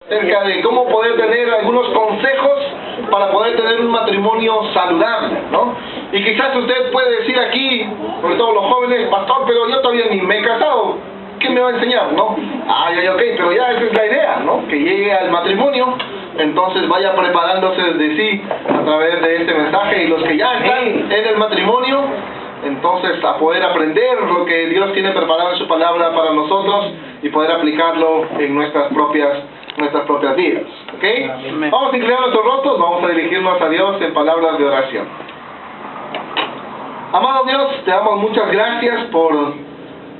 acerca de cómo poder tener algunos consejos para poder tener un matrimonio saludable, ¿no? Y quizás usted puede decir aquí, sobre todo los jóvenes, pastor, pero yo todavía ni me he casado, ¿qué me va a enseñar, no? Ok, pero ya esa es la idea, ¿no? Que llegue al matrimonio, entonces vaya preparándose desde sí a través de este mensaje, y los que ya están en el matrimonio, entonces a poder aprender lo que Dios tiene preparado en su palabra para nosotros y poder aplicarlo en nuestras propias vidas, ¿ok? Vamos a inclinar nuestros rostros, vamos a dirigirnos a Dios en palabras de oración. Amado Dios, te damos muchas gracias por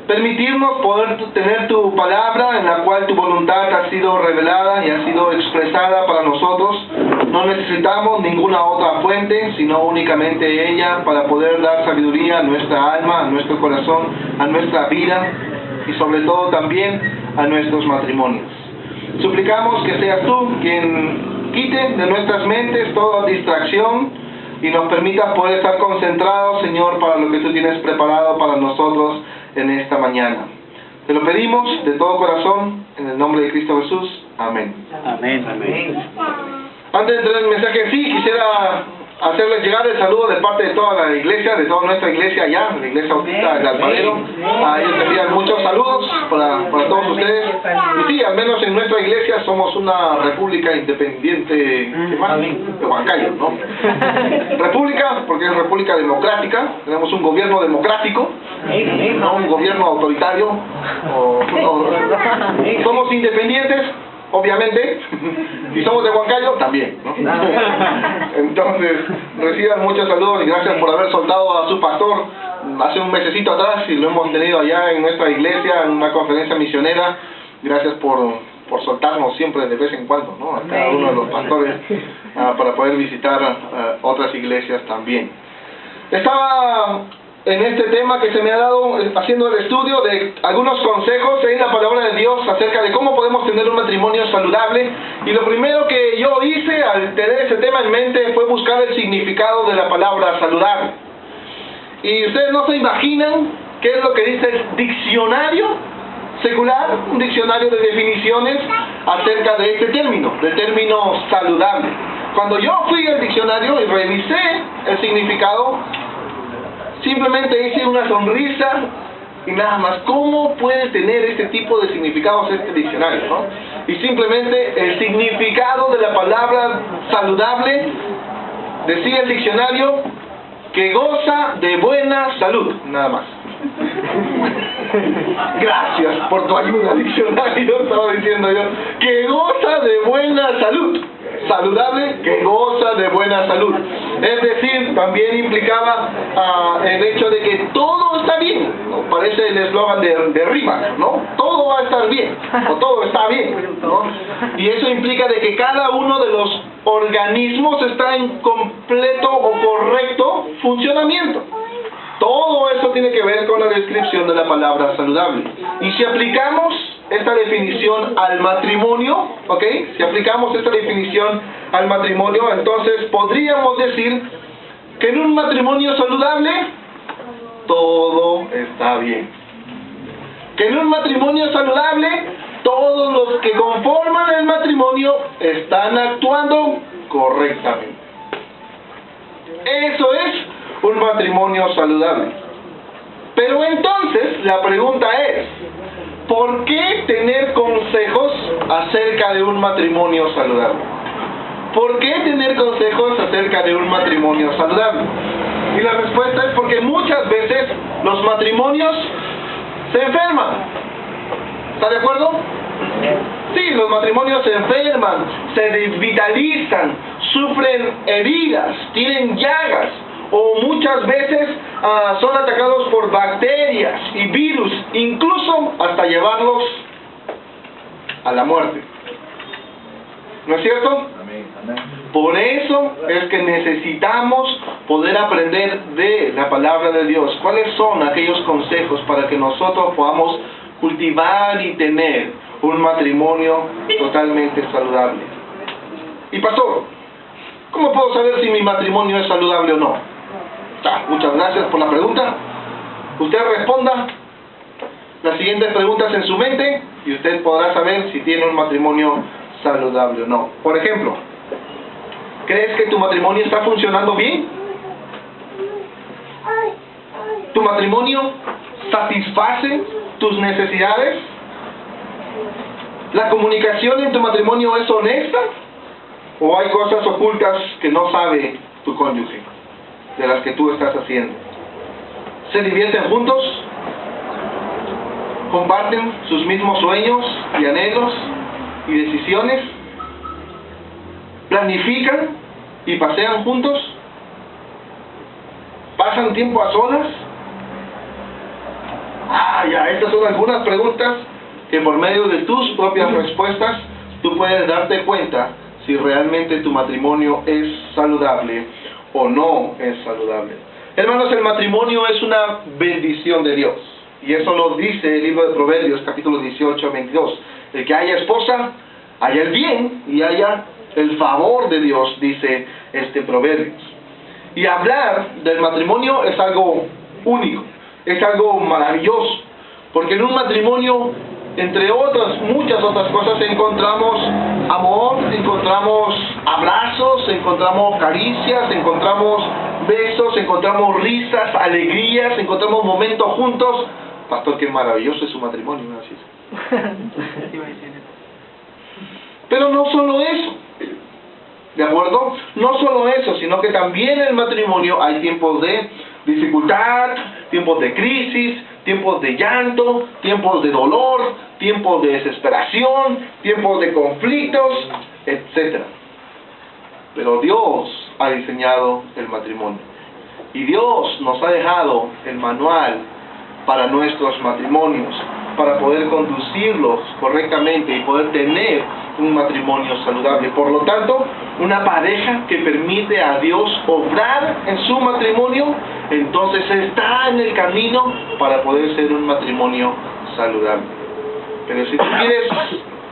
permitirnos poder tener tu palabra en la cual tu voluntad ha sido revelada y ha sido expresada para nosotros. No necesitamos ninguna otra fuente, sino únicamente ella para poder dar sabiduría a nuestra alma, a nuestro corazón, a nuestra vida y sobre todo también a nuestros matrimonios. Suplicamos que seas tú quien quite de nuestras mentes toda distracción y nos permita poder estar concentrados, Señor, para lo que tú tienes preparado para nosotros en esta mañana. Te lo pedimos de todo corazón, en el nombre de Cristo Jesús. Amén. Amén. Amén. Antes de entrar en el mensaje en sí, quisiera hacerles llegar el saludo de parte de toda la iglesia, de toda nuestra iglesia allá, la iglesia bautista del Alfarero. Ellos envían muchos saludos para todos ustedes. Y sí, al menos en nuestra iglesia somos una república independiente de Huancayo, ¿no? República, porque es república democrática, tenemos un gobierno democrático, no un gobierno autoritario. Somos independientes, obviamente, y somos de Huancayo también, ¿no? Entonces, reciban muchos saludos y gracias por haber soltado a su pastor hace un mesecito atrás, y lo hemos tenido allá en nuestra iglesia, en una conferencia misionera. Gracias por soltarnos siempre de vez en cuando, ¿no? A cada uno de los pastores para poder visitar otras iglesias también. Estaba en este tema que se me ha dado, haciendo el estudio de algunos consejos en la palabra de Dios acerca de cómo podemos tener un matrimonio saludable, y lo primero que yo hice al tener ese tema en mente fue buscar el significado de la palabra saludable. Y ustedes no se imaginan qué es lo que dice el diccionario secular, un diccionario de definiciones acerca de este término, del término saludable. Cuando yo fui al diccionario y revisé el significado, simplemente hice una sonrisa y nada más. ¿Cómo puede tener este tipo de significados este diccionario, no? Y simplemente el significado de la palabra saludable, decía el diccionario, que goza de buena salud, nada más. Gracias por tu ayuda, diccionario, estaba diciendo yo, que goza de buena salud. Saludable, que goza de buena salud. Es decir, también implicaba el hecho de que todo está bien, ¿no? Parece el eslogan de Rimac, ¿no? Todo va a estar bien, o todo está bien, ¿no? Y eso implica de que cada uno de los organismos está en completo o correcto funcionamiento. Todo eso tiene que ver con la descripción de la palabra saludable. Y si aplicamos esta definición al matrimonio, ¿ok? Si aplicamos esta definición al matrimonio, entonces podríamos decir que en un matrimonio saludable todo está bien. Que en un matrimonio saludable todos los que conforman el matrimonio están actuando correctamente. Eso es un matrimonio saludable. Pero entonces la pregunta es, ¿por qué tener consejos acerca de un matrimonio saludable? ¿Por qué tener consejos acerca de un matrimonio saludable? Y la respuesta es porque muchas veces los matrimonios se enferman. ¿Está de acuerdo? Sí, los matrimonios se enferman, se desvitalizan, sufren heridas, tienen llagas, o muchas veces son atacados por bacterias y virus, incluso hasta llevarlos a la muerte. ¿No es cierto? Por eso es que necesitamos poder aprender de la palabra de Dios. ¿Cuáles son aquellos consejos para que nosotros podamos cultivar y tener un matrimonio totalmente saludable? Y pastor, ¿cómo puedo saber si mi matrimonio es saludable o no? Muchas gracias por la pregunta. Usted responda las siguientes preguntas en su mente y usted podrá saber si tiene un matrimonio saludable o no. Por ejemplo, ¿crees que tu matrimonio está funcionando bien? ¿Tu matrimonio satisface tus necesidades? ¿La comunicación en tu matrimonio es honesta? ¿O hay cosas ocultas que no sabe tu cónyuge, de las que tú estás haciendo? ¿Se divierten juntos? ¿Comparten sus mismos sueños y anhelos y decisiones? ¿Planifican y pasean juntos? ¿Pasan tiempo a solas? Estas son algunas preguntas que por medio de tus propias respuestas tú puedes darte cuenta si realmente tu matrimonio es saludable o no es saludable. Hermanos, el matrimonio es una bendición de Dios. Y eso lo dice el libro de Proverbios, capítulo 18, 22. El que haya esposa, haya el bien y haya el favor de Dios, dice este Proverbios. Y hablar del matrimonio es algo único, es algo maravilloso. Porque en un matrimonio, entre otras, muchas otras cosas, encontramos amor, encontramos abrazos, encontramos caricias, encontramos besos, encontramos risas, alegrías, encontramos momentos juntos. Pastor, qué maravilloso es su matrimonio, ¿no? Así es. Pero no solo eso, ¿de acuerdo? No solo eso, sino que también en el matrimonio hay tiempos de dificultad, tiempos de crisis, tiempos de llanto, tiempos de dolor, tiempos de desesperación, tiempos de conflictos, etc. Pero Dios ha diseñado el matrimonio. Y Dios nos ha dejado el manual para nuestros matrimonios, para poder conducirlos correctamente y poder tener un matrimonio saludable. Por lo tanto, una pareja que permite a Dios obrar en su matrimonio, entonces está en el camino para poder ser un matrimonio saludable. Pero si tú quieres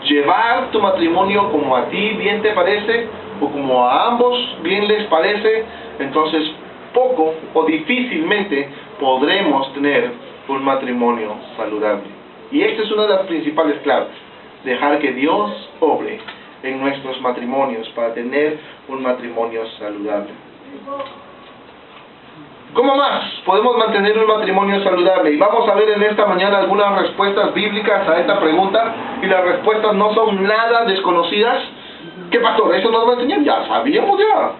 llevar tu matrimonio como a ti bien te parece, o como a ambos bien les parece, entonces poco o difícilmente podremos tener un matrimonio saludable. Y esta es una de las principales claves: dejar que Dios obre en nuestros matrimonios para tener un matrimonio saludable. ¿Cómo más podemos mantener un matrimonio saludable? Y vamos a ver en esta mañana algunas respuestas bíblicas a esta pregunta, y las respuestas no son nada desconocidas. ¿Qué, pastor? ¿Eso nos va a enseñar? Ya sabíamos ya.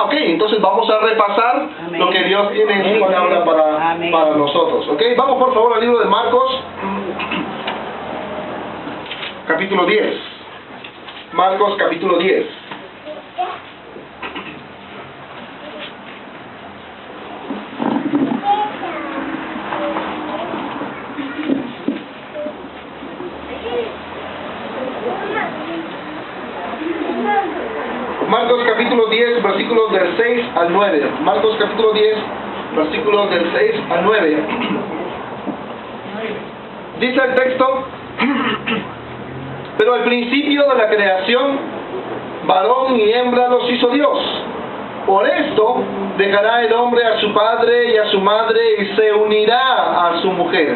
Ok, entonces vamos a repasar lo que Dios tiene en su palabra para nosotros. Ok, vamos por favor al libro de Marcos, capítulo 10. Marcos, capítulo 10. Marcos capítulo 10, versículos del 6 al 9. Marcos capítulo 10, versículos del 6 al 9. Dice el texto: pero al principio de la creación, varón y hembra los hizo Dios. Por esto dejará el hombre a su padre y a su madre y se unirá a su mujer,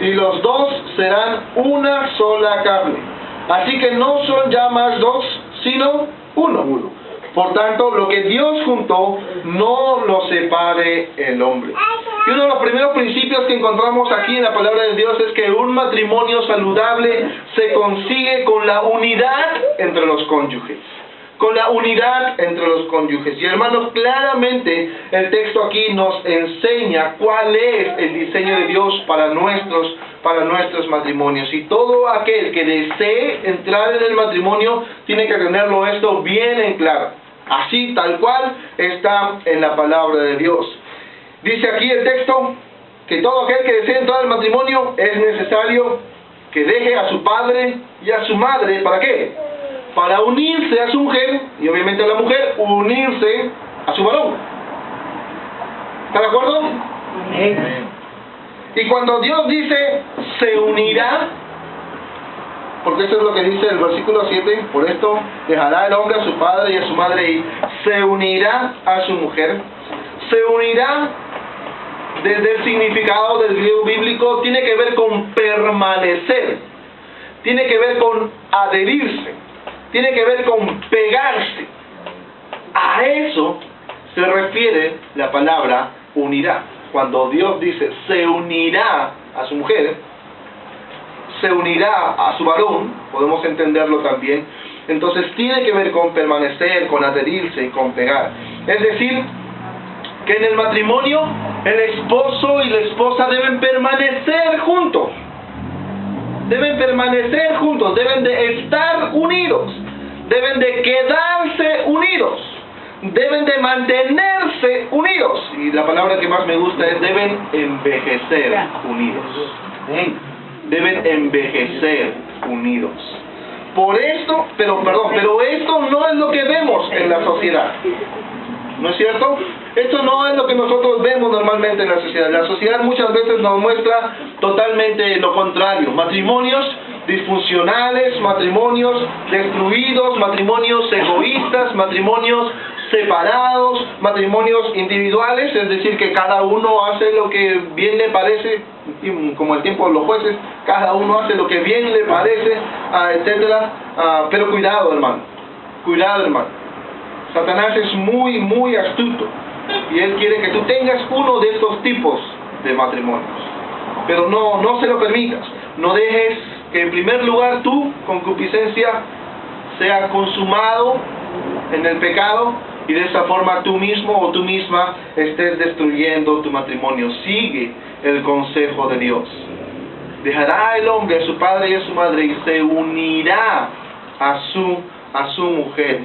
y los dos serán una sola carne. Así que no son ya más dos, sino uno. Por tanto, lo que Dios juntó, no lo separe el hombre. Y uno de los primeros principios que encontramos aquí en la palabra de Dios es que un matrimonio saludable se consigue con la unidad entre los cónyuges. Con la unidad entre los cónyuges. Y hermanos, claramente el texto aquí nos enseña cuál es el diseño de Dios para nuestros matrimonios. Y todo aquel que desee entrar en el matrimonio tiene que tenerlo esto bien en claro. Así, tal cual, está en la palabra de Dios. Dice aquí el texto que todo aquel que desee entrar al matrimonio es necesario que deje a su padre y a su madre. ¿Para qué? Para unirse a su mujer, y obviamente a la mujer unirse a su varón. ¿Está de acuerdo? Amén. Y cuando Dios dice se unirá, porque esto es lo que dice el versículo 7, por esto dejará el hombre a su padre y a su madre y se unirá a su mujer. Se unirá, desde el significado del griego bíblico, tiene que ver con permanecer. tiene que ver con adherirse, tiene que ver con pegarse. A eso se refiere la palabra unirá. Cuando Dios dice se unirá a su mujer, se unirá a su varón, podemos entenderlo también. Entonces tiene que ver con permanecer, con adherirse y con pegar. Es decir, que en el matrimonio el esposo y la esposa deben permanecer juntos. Deben permanecer juntos, deben de estar unidos, deben de quedarse unidos, deben de mantenerse unidos. Y la palabra que más me gusta es deben envejecer unidos. Deben envejecer unidos. Por esto, pero esto no es lo que vemos en la sociedad. ¿No es cierto? Esto no es lo que nosotros vemos normalmente en la sociedad. La sociedad muchas veces nos muestra totalmente lo contrario. Matrimonios disfuncionales, matrimonios destruidos, matrimonios egoístas, matrimonios separados, matrimonios individuales, es decir, que cada uno hace lo que bien le parece, como el tiempo de los jueces, cada uno hace lo que bien le parece, etcétera. Pero cuidado, hermano, cuidado, hermano. Satanás es muy astuto y él quiere que tú tengas uno de estos tipos de matrimonios, pero no se lo permitas. No dejes que en primer lugar tu concupiscencia sea consumado en el pecado y de esa forma tú mismo o tú misma estés destruyendo tu matrimonio. Sigue el consejo de Dios. Dejará el hombre a su padre y a su madre y se unirá a su mujer.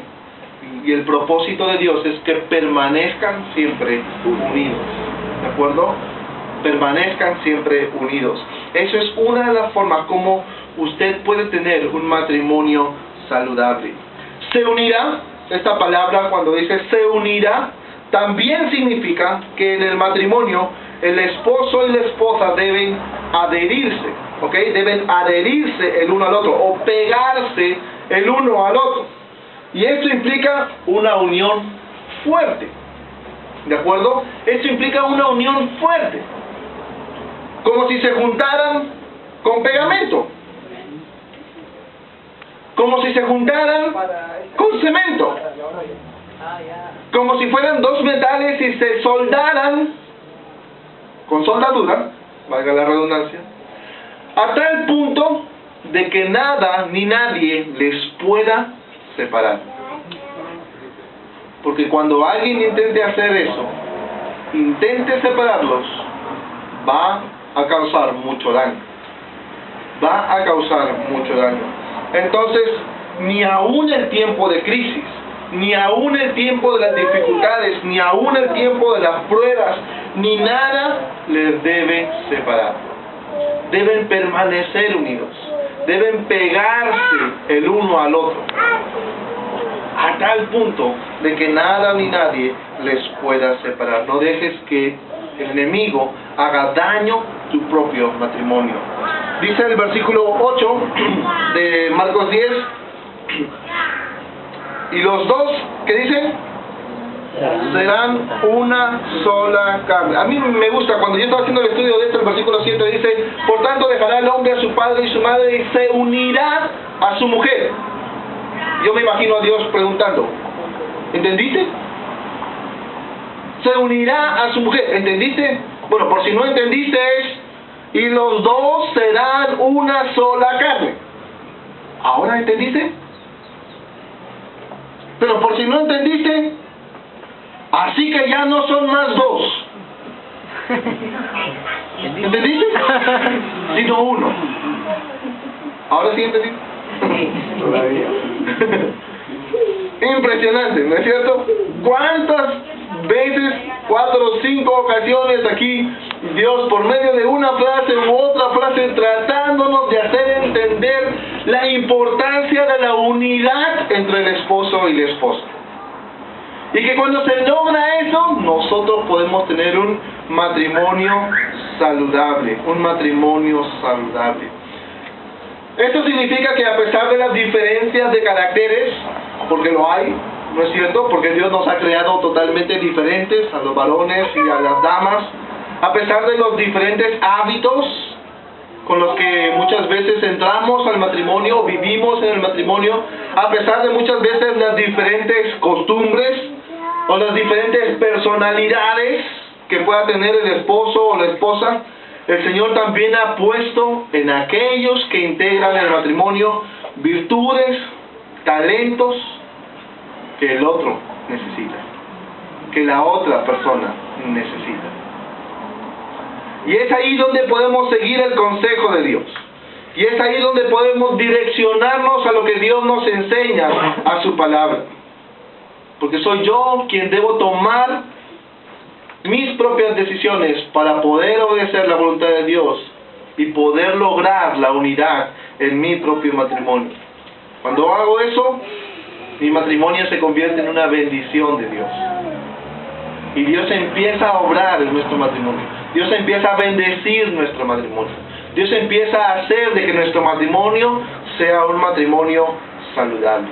Y el propósito de Dios es que permanezcan siempre unidos. ¿De acuerdo? Permanezcan siempre unidos. Eso es una de las formas como usted puede tener un matrimonio saludable. Se unirá, esta palabra cuando dice se unirá, también significa que en el matrimonio el esposo y la esposa deben adherirse, ¿ok? Deben adherirse el uno al otro o pegarse el uno al otro. Y esto implica una unión fuerte. ¿De acuerdo? Esto implica una unión fuerte. Como si se juntaran con pegamento. Como si se juntaran con cemento. Como si fueran dos metales y se soldaran con soldadura, valga la redundancia, a tal punto de que nada ni nadie les pueda separar. Porque cuando alguien intente hacer eso, intente separarlos, va a causar mucho daño. Va a causar mucho daño. Entonces, ni aún el tiempo de crisis, ni aún el tiempo de las dificultades, ni aún el tiempo de las pruebas, ni nada les debe separar. Deben permanecer unidos. Deben pegarse el uno al otro. A tal punto de que nada ni nadie les pueda separar. No dejes que el enemigo haga daño a tu propio matrimonio. Dice el versículo 8 de Marcos 10. Y los dos, ¿qué dicen? Serán una sola carne. A mí me gusta, cuando yo estaba haciendo el estudio de esto, el versículo 7 dice: por tanto dejará el hombre a su padre y su madre y se unirá a su mujer. Yo me imagino a Dios preguntando: ¿entendiste? Se unirá a su mujer, ¿entendiste? Bueno, por si no entendiste es: y los dos serán una sola carne. ¿Ahora entendiste? Pero por si no entendiste, así que ya no son más dos. ¿Entendiste? Sino uno. ¿Ahora sí entendiste? Todavía. Impresionante, ¿no es cierto? ¿Cuántas veces, 4 o 5 ocasiones aquí, Dios por medio de una frase u otra frase tratándonos de hacer entender la importancia de la unidad entre el esposo y la esposa? Y que cuando se logra eso, nosotros podemos tener un matrimonio saludable, un matrimonio saludable. Esto significa que a pesar de las diferencias de caracteres, porque lo hay, ¿no es cierto? Porque Dios nos ha creado totalmente diferentes a los varones y a las damas. A pesar de los diferentes hábitos, con los que muchas veces entramos al matrimonio, vivimos en el matrimonio, a pesar de muchas veces las diferentes costumbres o las diferentes personalidades que pueda tener el esposo o la esposa, el Señor también ha puesto en aquellos que integran el matrimonio virtudes, talentos que el otro necesita, que la otra persona necesita. Y es ahí donde podemos seguir el consejo de Dios. Y es ahí donde podemos direccionarnos a lo que Dios nos enseña, a su palabra. Porque soy yo quien debo tomar mis propias decisiones para poder obedecer la voluntad de Dios y poder lograr la unidad en mi propio matrimonio. Cuando hago eso, mi matrimonio se convierte en una bendición de Dios. Y Dios empieza a obrar en nuestro matrimonio. Dios empieza a bendecir nuestro matrimonio. Dios empieza a hacer de que nuestro matrimonio sea un matrimonio saludable.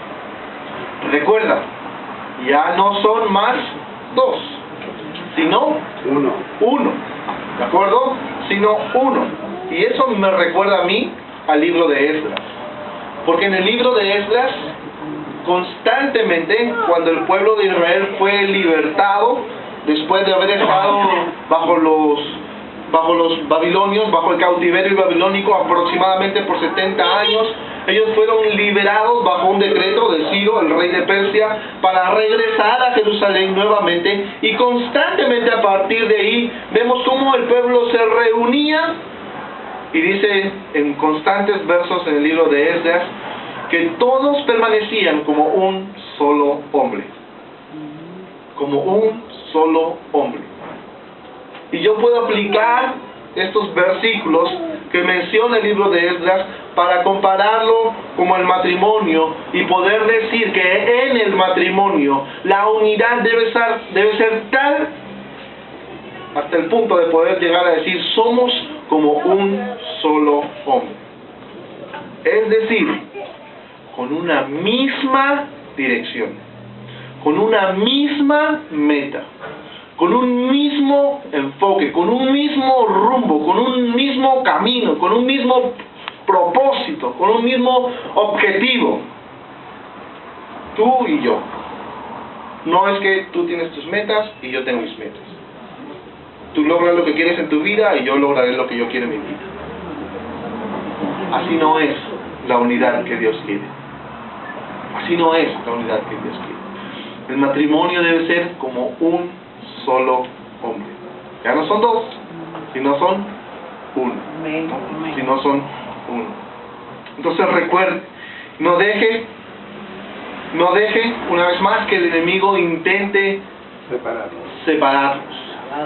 Recuerda, ya no son más dos, sino uno. ¿De acuerdo? Sino uno. Y eso me recuerda a mí al libro de Esdras. Porque en el libro de Esdras, constantemente, cuando el pueblo de Israel fue libertado, después de haber estado bajo los babilonios, bajo el cautiverio babilónico aproximadamente por 70 años, ellos fueron liberados bajo un decreto de Ciro, el rey de Persia, para regresar a Jerusalén nuevamente, y constantemente a partir de ahí vemos cómo el pueblo se reunía, y dice en constantes versos en el libro de Esdras que todos permanecían como un solo hombre. Como un solo hombre. Y yo puedo aplicar estos versículos que menciona el libro de Esdras para compararlo como el matrimonio y poder decir que en el matrimonio la unidad debe ser tal hasta el punto de poder llegar a decir somos como un solo hombre. Es decir, con una misma dirección, con una misma meta, con un mismo enfoque, con un mismo rumbo, con un mismo camino, con un mismo propósito, con un mismo objetivo. Tú y yo. No es que tú tienes tus metas y yo tengo mis metas. Tú logras lo que quieres en tu vida y yo lograré lo que yo quiero en mi vida. Así no es la unidad que Dios quiere. Así no es la unidad que Dios quiere. El matrimonio debe ser como un solo hombre. Ya no son dos, sino son uno. Sino son uno. Entonces recuerde, no deje una vez más que el enemigo intente separarlos.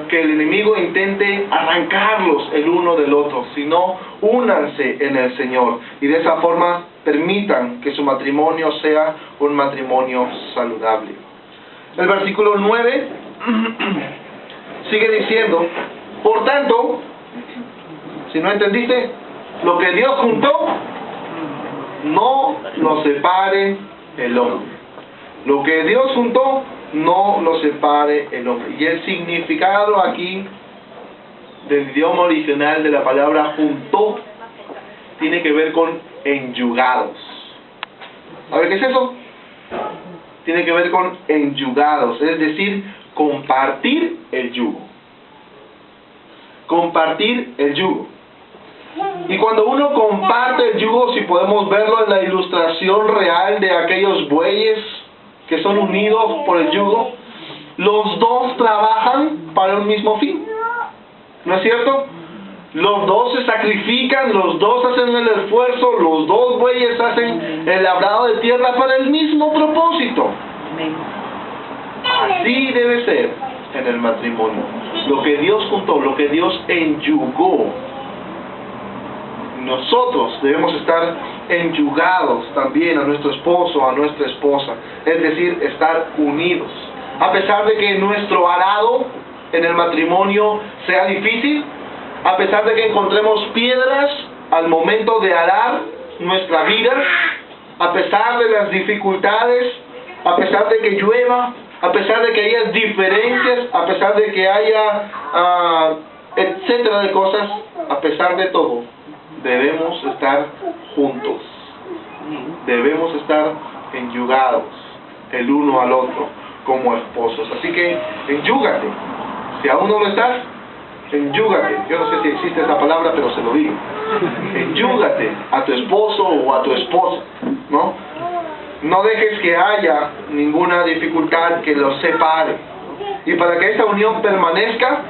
Que el enemigo intente arrancarlos el uno del otro, sino únanse en el Señor y de esa forma permitan que su matrimonio sea un matrimonio saludable. El versículo 9 sigue diciendo, por tanto, si no entendiste, lo que Dios juntó, no lo separe el hombre. Lo que Dios juntó, no lo separe el hombre. Y el significado aquí del idioma original de la palabra juntó tiene que ver con enyugados. A ver, ¿qué es eso? Tiene que ver con enyugados, es decir, compartir el yugo. Compartir el yugo. Y cuando uno comparte el yugo, si podemos verlo en la ilustración real de aquellos bueyes que son unidos por el yugo, los dos trabajan para un mismo fin. ¿No es cierto? Los dos se sacrifican, los dos hacen el esfuerzo, los dos bueyes hacen el labrado de tierra para el mismo propósito. Así debe ser en el matrimonio. Lo que Dios juntó, lo que Dios enyugó, nosotros debemos estar enyugados también a nuestro esposo, a nuestra esposa, es decir, estar unidos. A pesar de que nuestro arado en el matrimonio sea difícil, a pesar de que encontremos piedras al momento de arar nuestra vida, a pesar de las dificultades, a pesar de que llueva, a pesar de que haya diferencias, a pesar de que haya etcétera de cosas, a pesar de todo, debemos estar juntos. Debemos estar enyugados el uno al otro como esposos. Así que enyúgate. Si aún no lo estás, enyúgate. Yo no sé si existe esa palabra, pero se lo digo. Enyúgate a tu esposo o a tu esposa, ¿no? No dejes que haya ninguna dificultad que los separe. Y para que esta unión permanezca,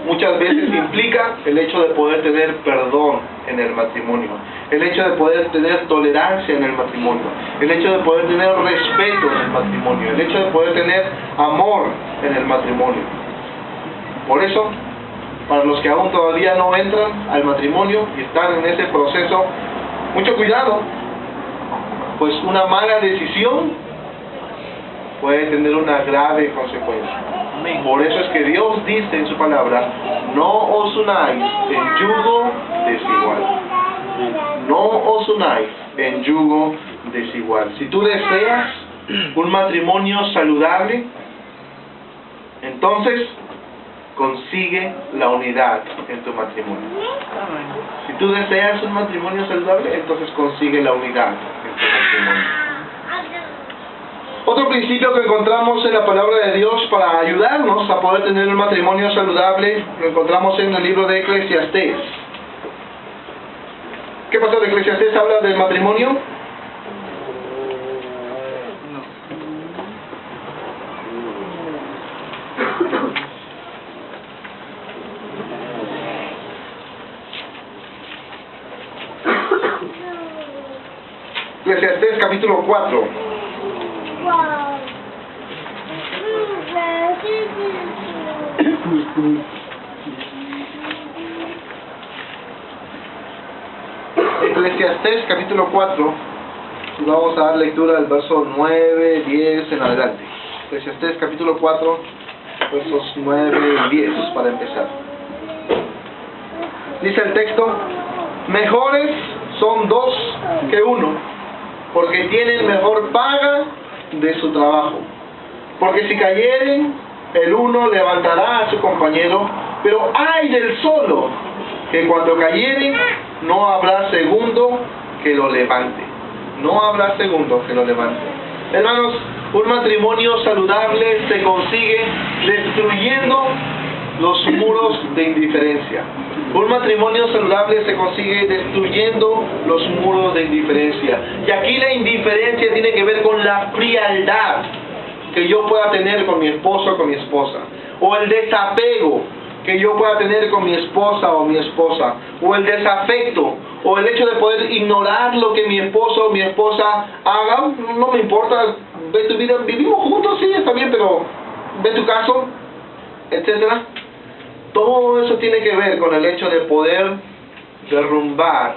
muchas veces implica el hecho de poder tener perdón en el matrimonio, el hecho de poder tener tolerancia en el matrimonio, el hecho de poder tener respeto en el matrimonio, el hecho de poder tener amor en el matrimonio. Por eso, para los que aún todavía no entran al matrimonio y están en ese proceso, mucho cuidado, pues una mala decisión puede tener una grave consecuencia. Por eso es que Dios dice en su palabra, no os unáis en yugo desigual. No os unáis en yugo desigual. Si tú deseas un matrimonio saludable, entonces consigue la unidad en tu matrimonio. Si tú deseas un matrimonio saludable, entonces consigue la unidad en tu matrimonio. Otro principio que encontramos en la palabra de Dios para ayudarnos a poder tener un matrimonio saludable, lo encontramos en el libro de Eclesiastés. ¿Qué pasó? ¿Eclesiastés habla del matrimonio? Eclesiastés capítulo 4. Eclesiastés capítulo 4, vamos a dar lectura del verso 9, 10 en adelante. Eclesiastés capítulo 4, versos 9 y 10 para empezar. Dice el texto, mejores son dos que uno, porque tienen mejor paga de su trabajo. Porque si cayeren, el uno levantará a su compañero, pero ay del solo, que cuando cayeren, no habrá segundo que lo levante. No habrá segundo que lo levante. Hermanos, un matrimonio saludable se consigue destruyendo los muros de indiferencia. Un matrimonio saludable se consigue destruyendo los muros de indiferencia. Y aquí la indiferencia tiene que ver con la frialdad que yo pueda tener con mi esposo o con mi esposa. O el desapego que yo pueda tener con mi esposa o mi esposa. O el desafecto. O el hecho de poder ignorar lo que mi esposo o mi esposa haga. No me importa, ve tu vida, vivimos juntos, sí, está bien, pero ve tu caso, etcétera. Todo eso tiene que ver con el hecho de poder derrumbar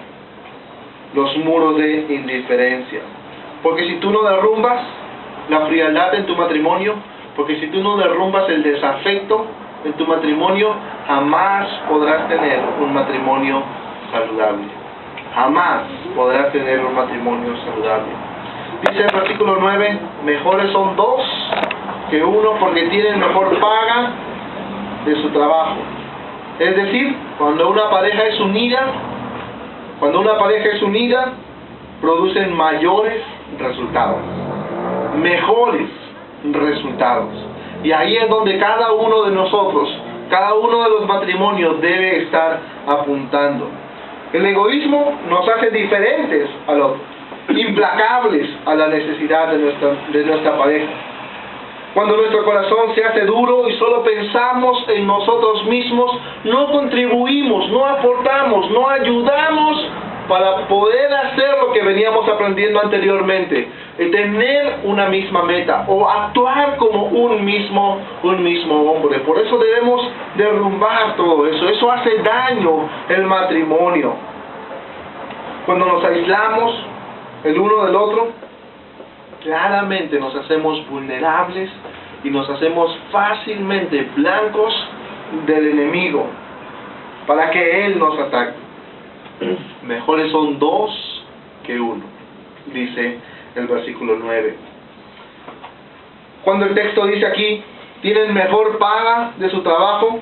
los muros de indiferencia. Porque si tú no derrumbas la frialdad en tu matrimonio, porque si tú no derrumbas el desafecto en tu matrimonio, jamás podrás tener un matrimonio saludable. Jamás podrás tener un matrimonio saludable. Dice el versículo 9, mejores son dos que uno porque tienen mejor paga de su trabajo. Es decir, cuando una pareja es unida, producen mayores resultados, mejores resultados. Y ahí es donde cada uno de nosotros, cada uno de los matrimonios debe estar apuntando. El egoísmo nos hace diferentes al otro, implacables a la necesidad de nuestra pareja. Cuando nuestro corazón se hace duro y solo pensamos en nosotros mismos, no contribuimos, no aportamos, no ayudamos para poder hacer lo que veníamos aprendiendo anteriormente, tener una misma meta o actuar como un mismo hombre. Por eso debemos derrumbar todo eso. Eso hace daño el matrimonio. Cuando nos aislamos el uno del otro, claramente nos hacemos vulnerables y nos hacemos fácilmente blancos del enemigo para que él nos ataque. Mejores son dos que uno, dice el versículo 9. Cuando el texto dice aquí, tienen mejor paga de su trabajo,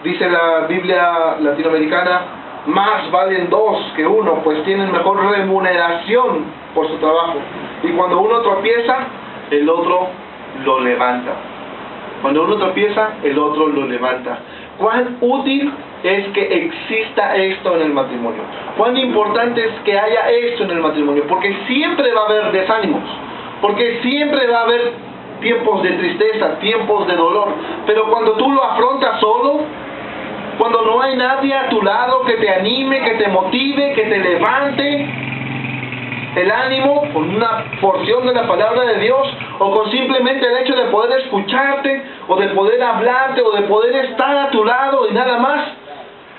dice la Biblia latinoamericana, Más valen dos que uno, pues tienen mejor remuneración por su trabajo. Y cuando uno tropieza, el otro lo levanta. Cuando uno tropieza, el otro lo levanta. ¿Cuán útil es que exista esto en el matrimonio? ¿Cuán importante es que haya esto en el matrimonio? Porque siempre va a haber desánimos. Porque siempre va a haber tiempos de tristeza, tiempos de dolor. Pero cuando tú lo afrontas solo, cuando no hay nadie a tu lado que te anime, que te motive, que te levante el ánimo con una porción de la palabra de Dios, o con simplemente el hecho de poder escucharte, o de poder hablarte, o de poder estar a tu lado y nada más,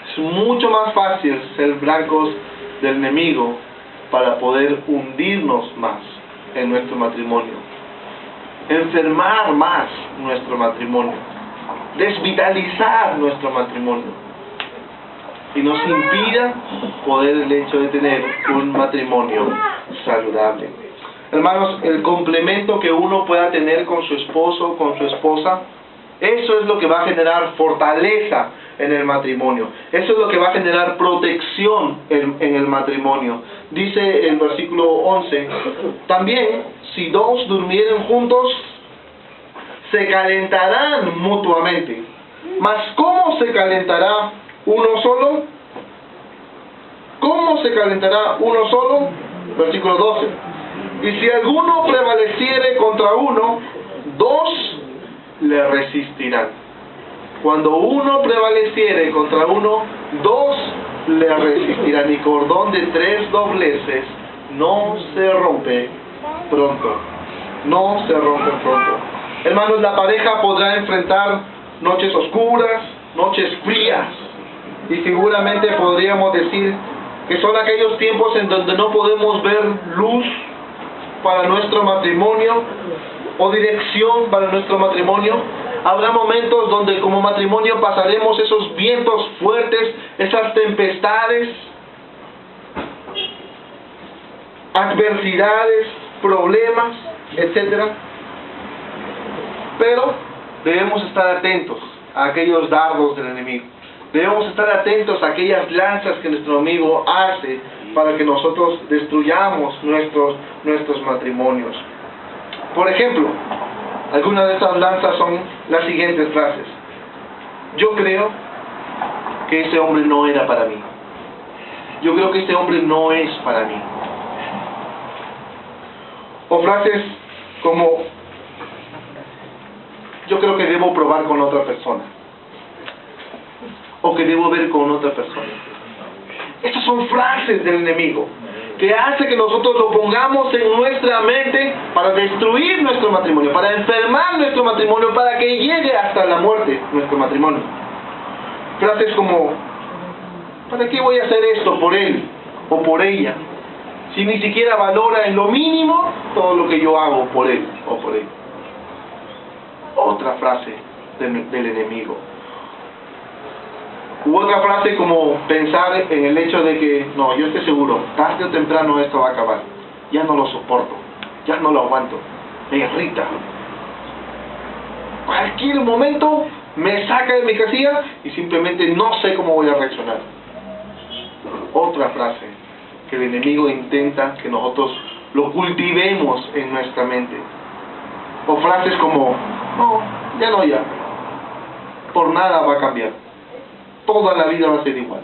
es mucho más fácil ser blancos del enemigo para poder hundirnos más en nuestro matrimonio, enfermar más nuestro matrimonio, desvitalizar nuestro matrimonio, y nos impida poder el hecho de tener un matrimonio saludable. Hermanos, el complemento que uno pueda tener con su esposo, con su esposa, eso es lo que va a generar fortaleza en el matrimonio. Eso es lo que va a generar protección en el matrimonio. Dice el versículo 11, también si dos durmieren juntos, se calentarán mutuamente. Mas ¿cómo se calentará uno solo? ¿Cómo se calentará uno solo? Versículo 12. Y si alguno prevaleciere contra uno, dos le resistirán. Cuando uno prevaleciere contra uno, dos le resistirán. Y cordón de 3 dobleces no se rompe pronto. No se rompe pronto. Hermanos, la pareja podrá enfrentar noches oscuras, noches frías. Y seguramente podríamos decir que son aquellos tiempos en donde no podemos ver luz para nuestro matrimonio o dirección para nuestro matrimonio. Habrá momentos donde como matrimonio pasaremos esos vientos fuertes, esas tempestades, adversidades, problemas, etc. Pero debemos estar atentos a aquellos dardos del enemigo. Debemos estar atentos a aquellas lanzas que nuestro amigo hace para que nosotros destruyamos nuestros matrimonios. Por ejemplo, algunas de estas lanzas son las siguientes frases: yo creo que ese hombre no era para mí. Yo creo que ese hombre no es para mí. O frases como: yo creo que debo probar con otra persona. O que debo ver con otra persona. Estas son frases del enemigo que hace que nosotros lo pongamos en nuestra mente para destruir nuestro matrimonio, para enfermar nuestro matrimonio, para que llegue hasta la muerte nuestro matrimonio. Frases como: ¿para qué voy a hacer esto por él o por ella si ni siquiera valora en lo mínimo todo lo que yo hago por él o por ella? Otra frase del enemigo. U otra frase como pensar en el hecho de que no, yo estoy seguro, tarde o temprano esto va a acabar. Ya no lo soporto, ya no lo aguanto, me irrita. Cualquier momento me saca de mi casilla y simplemente no sé cómo voy a reaccionar. Otra frase que el enemigo intenta que nosotros lo cultivemos en nuestra mente. O frases como: no, ya, por nada va a cambiar. Toda la vida va a ser igual.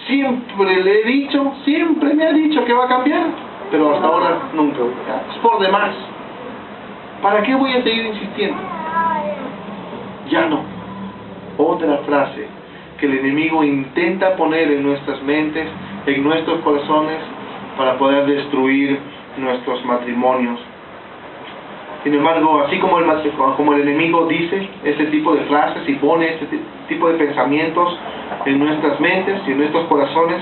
Siempre le he dicho, siempre me ha dicho que va a cambiar, pero hasta ahora nunca. Es por demás. ¿Para qué voy a seguir insistiendo? Ya no. Otra frase que el enemigo intenta poner en nuestras mentes, en nuestros corazones, para poder destruir nuestros matrimonios. Sin embargo, así como el enemigo dice este tipo de frases y pone este tipo de pensamientos en nuestras mentes y en nuestros corazones,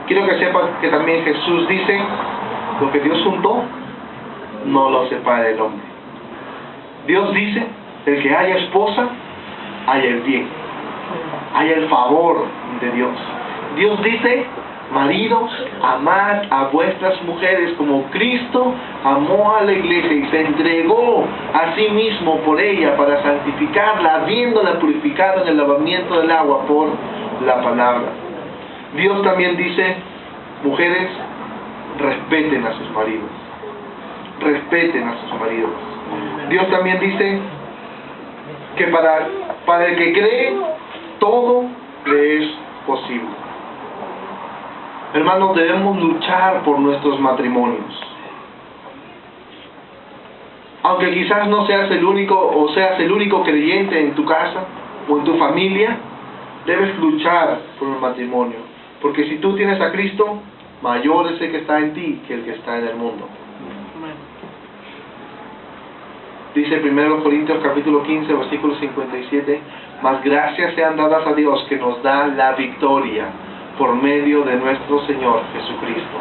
quiero que sepan que también Jesús dice: lo que Dios juntó, no lo separe el hombre. Dios dice: el que haya esposa, haya el bien, haya el favor de Dios. Dios dice: maridos, amad a vuestras mujeres como Cristo amó a la iglesia y se entregó a sí mismo por ella para santificarla, habiéndola purificado en el lavamiento del agua por la palabra. Dios también dice, mujeres, respeten a sus maridos. Respeten a sus maridos. Dios también dice que para el que cree, todo le es posible. Hermanos, debemos luchar por nuestros matrimonios. Aunque quizás no seas el único o seas el único creyente en tu casa o en tu familia, debes luchar por un matrimonio. Porque si tú tienes a Cristo, mayor es el que está en ti que el que está en el mundo. Dice 1 Corintios capítulo 15, versículo 57, mas gracias sean dadas a Dios que nos da la victoria por medio de nuestro Señor Jesucristo.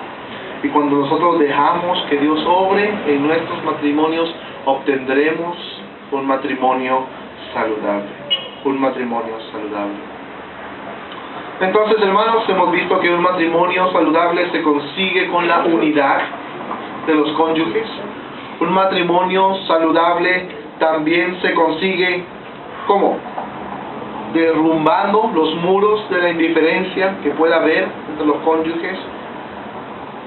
Y cuando nosotros dejamos que Dios obre en nuestros matrimonios, obtendremos un matrimonio saludable. Un matrimonio saludable. Entonces, hermanos, hemos visto que un matrimonio saludable se consigue con la unidad de los cónyuges. Un matrimonio saludable también se consigue, ¿cómo? Derrumbando los muros de la indiferencia que pueda haber entre los cónyuges.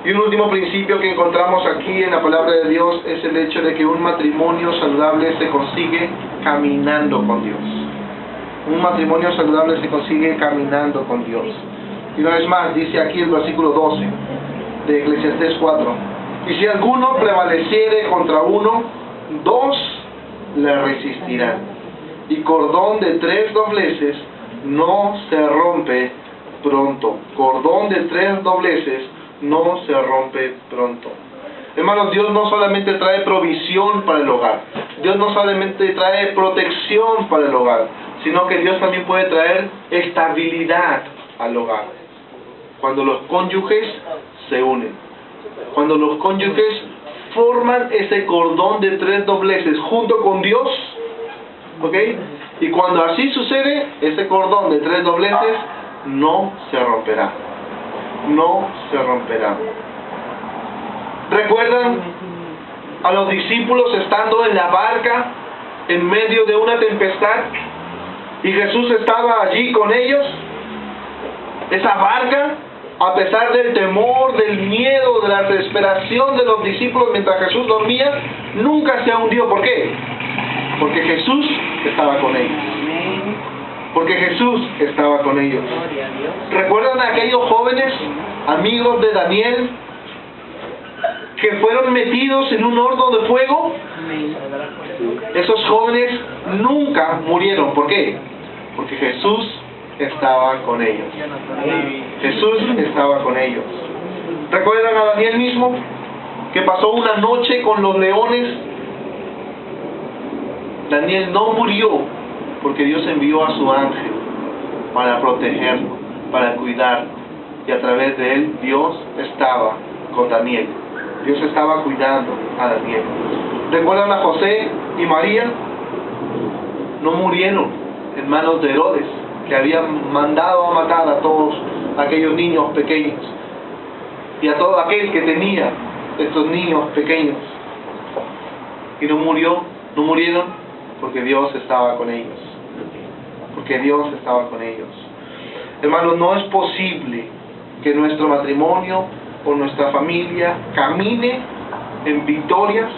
Y un último principio que encontramos aquí en la palabra de Dios es el hecho de que un matrimonio saludable se consigue caminando con Dios. Un matrimonio saludable se consigue caminando con Dios. Y una vez más, dice aquí el versículo 12 de Eclesiastés 4. Y si alguno prevaleciere contra uno, dos le resistirán. Y cordón de 3 dobleces no se rompe pronto. Cordón de 3 dobleces no se rompe pronto. Hermanos, Dios no solamente trae provisión para el hogar. Dios no solamente trae protección para el hogar, sino que Dios también puede traer estabilidad al hogar. Cuando los cónyuges se unen. Cuando los cónyuges forman ese cordón de 3 dobleces junto con Dios, ¿ok? Y cuando así sucede, ese cordón de 3 dobleces no se romperá. No se romperá. ¿Recuerdan a los discípulos estando en la barca en medio de una tempestad y Jesús estaba allí con ellos? Esa barca, a pesar del temor, del miedo, de la desesperación de los discípulos mientras Jesús dormía, nunca se hundió. ¿Por qué? Porque Jesús estaba con ellos. Porque Jesús estaba con ellos. ¿Recuerdan a aquellos jóvenes, amigos de Daniel, que fueron metidos en un horno de fuego? Esos jóvenes nunca murieron. ¿Por qué? Porque Jesús estaba con ellos. Jesús estaba con ellos. ¿Recuerdan a Daniel mismo? Que pasó una noche con los leones. Daniel no murió porque Dios envió a su ángel para protegerlo, para cuidarlo. Y a través de él, Dios estaba con Daniel. Dios estaba cuidando a Daniel. ¿Recuerdan a José y María? No murieron en manos de Herodes, que había mandado a matar a todos aquellos niños pequeños. Y a todo aquel que tenía estos niños pequeños. Y no murieron porque Dios estaba con ellos. Porque Dios estaba con ellos. Hermanos, no es posible que nuestro matrimonio o nuestra familia camine en victorias,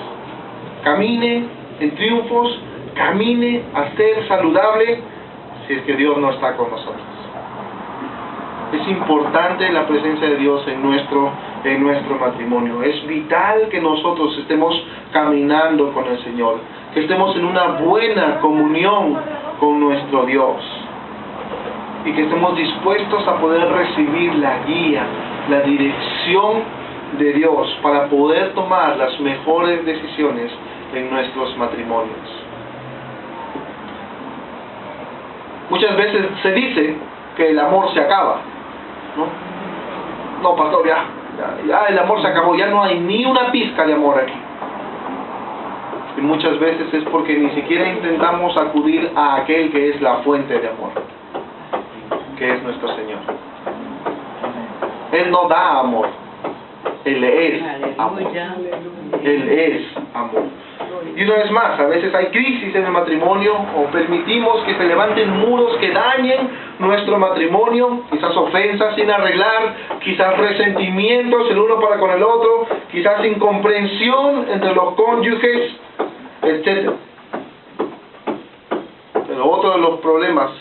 camine en triunfos, camine a ser saludable si es que Dios no está con nosotros. Es importante la presencia de Dios en nuestro matrimonio. Es vital que nosotros estemos caminando con el Señor, que estemos en una buena comunión con nuestro Dios y que estemos dispuestos a poder recibir la guía, la dirección de Dios para poder tomar las mejores decisiones en nuestros matrimonios. Muchas veces se dice que el amor se acaba, ¿no? No, pastor, ya el amor se acabó, ya no hay ni una pizca de amor aquí. Y muchas veces es porque ni siquiera intentamos acudir a aquel que es la fuente de amor, que es nuestro Señor. Él no da amor, Él es amor. Él es amor. Y una vez más, a veces hay crisis en el matrimonio o permitimos que se levanten muros que dañen nuestro matrimonio, quizás ofensas sin arreglar, quizás resentimientos el uno para con el otro, quizás incomprensión entre los cónyuges, etc. Pero otro de los problemas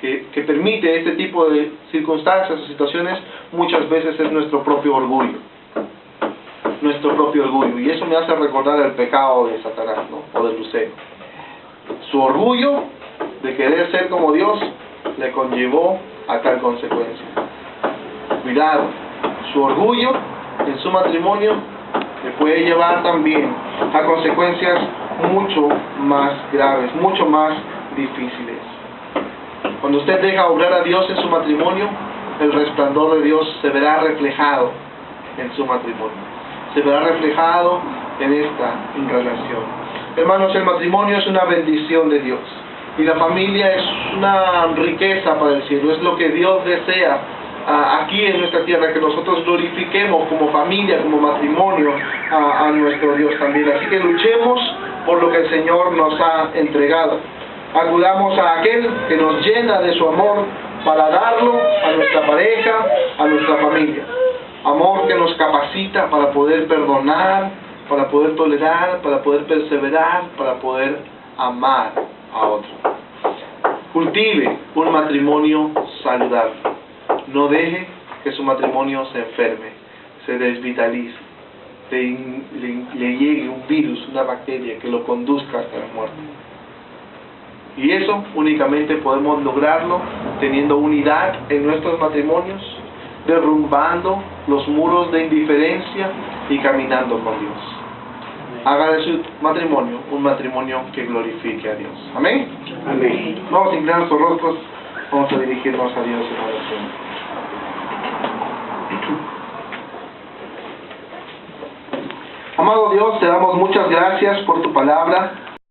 que permite este tipo de circunstancias o situaciones muchas veces es nuestro propio orgullo. Nuestro propio orgullo. Y eso me hace recordar el pecado de Satanás, ¿no? O de Lucero. Su orgullo de querer ser como Dios le conllevó a tal consecuencia. Cuidado, su orgullo en su matrimonio le puede llevar también a consecuencias mucho más graves, mucho más difíciles. Cuando usted deja obrar a Dios en su matrimonio, el resplandor de Dios se verá reflejado en su matrimonio. Se verá reflejado en esta relación. Hermanos, el matrimonio es una bendición de Dios. Y la familia es una riqueza para el cielo. Es lo que Dios desea aquí en nuestra tierra, que nosotros glorifiquemos como familia, como matrimonio a nuestro Dios también. Así que luchemos por lo que el Señor nos ha entregado. Acudamos a aquel que nos llena de su amor para darlo a nuestra pareja, a nuestra familia. Amor que nos capacita para poder perdonar, para poder tolerar, para poder perseverar, para poder amar a otro. Cultive un matrimonio saludable. No deje que su matrimonio se enferme, se desvitalice, le llegue un virus, una bacteria que lo conduzca hasta la muerte. Y eso únicamente podemos lograrlo teniendo unidad en nuestros matrimonios, derrumbando los muros de indiferencia y caminando con Dios. Haga de su matrimonio un matrimonio que glorifique a Dios. ¿Amén? Amén. Vamos a inclinar nuestros rostros, vamos a dirigirnos a Dios en oración. Amado Dios, te damos muchas gracias por tu palabra.